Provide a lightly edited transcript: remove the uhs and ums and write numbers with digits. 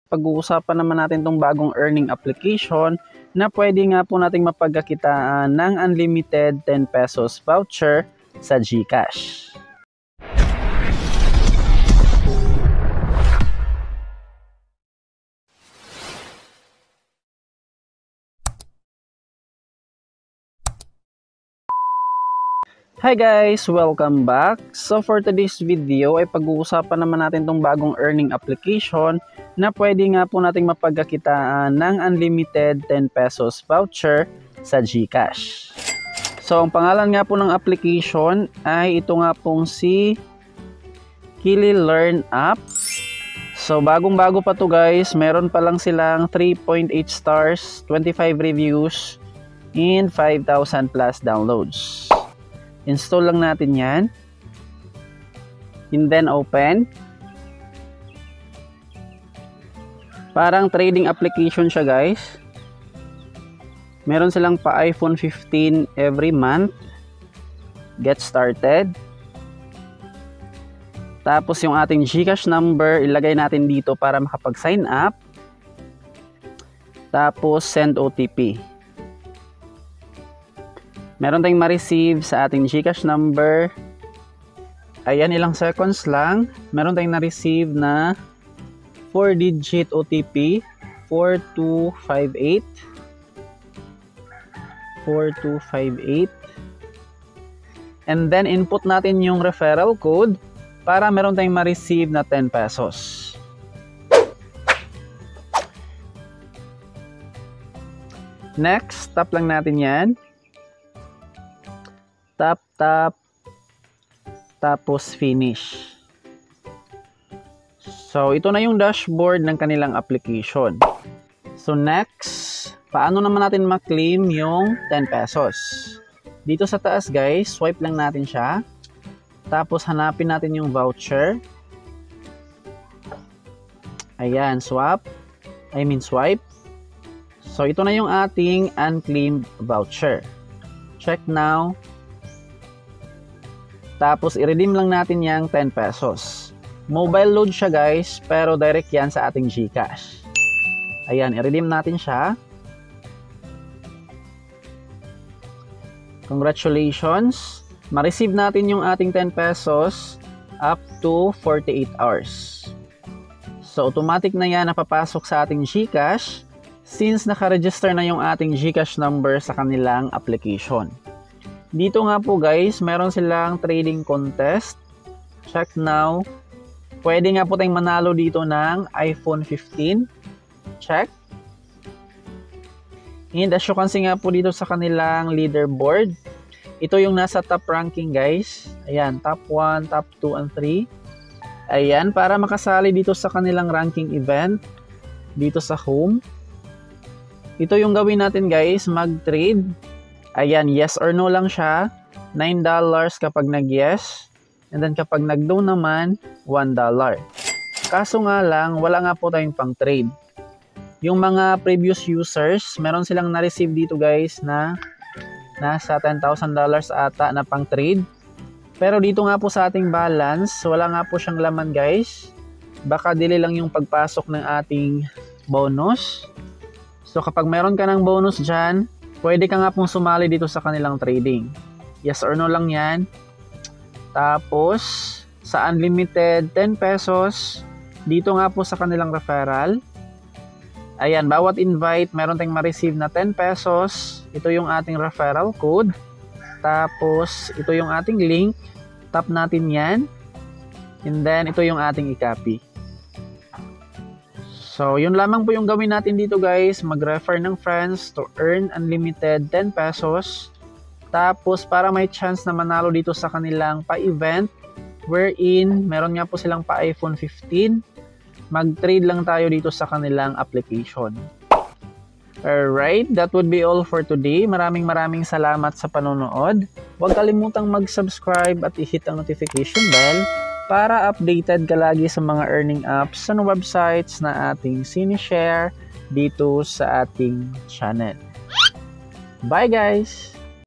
pag-uusapan naman natin tong bagong earning application na pwede nga po nating mapagkakitaan ng unlimited 10 pesos voucher sa GCash. Hi guys! Welcome back! So for today's video ay pag-uusapan naman natin tong bagong earning application na pwede nga po nating mapagkakitaan ng unlimited 10 pesos voucher sa GCash. So ang pangalan nga po ng application ay ito nga pong si KiliLearn app. So bagong-bago pa to guys, meron pa lang silang 3.8 stars, 25 reviews, and 5,000 plus downloads. Install lang natin yan. And then open. Parang trading application siya guys. Meron silang pa iPhone 15 every month. Get started. Tapos yung ating GCash number, ilagay natin dito para makapag-sign up. Tapos send OTP. Meron tayong ma-receive sa ating GCash number. Ayan, ilang seconds lang. Meron tayong na-receive na 4-digit OTP. 4258. 4258. And then, input natin yung referral code para meron tayong ma-receive na 10 pesos. Next, tap lang natin yan. Tap, tapos finish. So, ito na yung dashboard ng kanilang application. So, next, paano naman natin ma-claim yung 10 pesos? Dito sa taas guys, swipe lang natin siya. Tapos, hanapin natin yung voucher. Ayan, swipe. So, ito na yung ating unclaimed voucher. Check now. Tapos, i-redeem lang natin yung 10 pesos. Mobile load siya guys, pero direct yan sa ating GCash. Ayan, i-redeem natin siya. Congratulations! Ma-receive natin yung ating 10 pesos up to 48 hours. So, automatic na yan napapasok sa ating GCash since naka-register na yung ating GCash number sa kanilang application. Dito nga po guys, meron silang trading contest. Check now. Pwede nga po tayong manalo dito ng iPhone 15. Check. And as you can see nga po dito sa kanilang leaderboard, ito yung nasa top ranking guys. Ayan, top 1, top 2, and 3. Ayan, para makasali dito sa kanilang ranking event, dito sa home. Ito yung gawin natin guys, mag-trade. Ayan, yes or no lang siya. $9 kapag nag-yes. And then kapag nag-no naman, $1. Kaso nga lang, wala nga po tayong pang-trade. Yung mga previous users, meron silang na-receive dito guys na nasa $10,000 ata na pang-trade. Pero dito nga po sa ating balance, wala nga po siyang laman guys. Baka delay lang yung pagpasok ng ating bonus. So kapag meron ka ng bonus dyan, pwede ka nga pong sumali dito sa kanilang trading. Yes or no lang yan. Tapos, sa unlimited 10 pesos, dito nga po sa kanilang referral. Ayan, bawat invite, meron tayong ma-receive na 10 pesos. Ito yung ating referral code. Tapos, ito yung ating link. Tap natin yan. And then, ito yung ating i-copy. So, yun lamang po yung gawin natin dito guys. Mag-refer ng friends to earn unlimited 10 pesos. Tapos, para may chance na manalo dito sa kanilang pa-event, wherein, meron nga po silang pa-iPhone 15. Mag-trade lang tayo dito sa kanilang application. Alright, that would be all for today. Maraming salamat sa panonood. Huwag kalimutang mag-subscribe at i-hit ang notification bell para updated ka lagi sa mga earning apps sa websites na ating sinishare dito sa ating channel. Bye guys!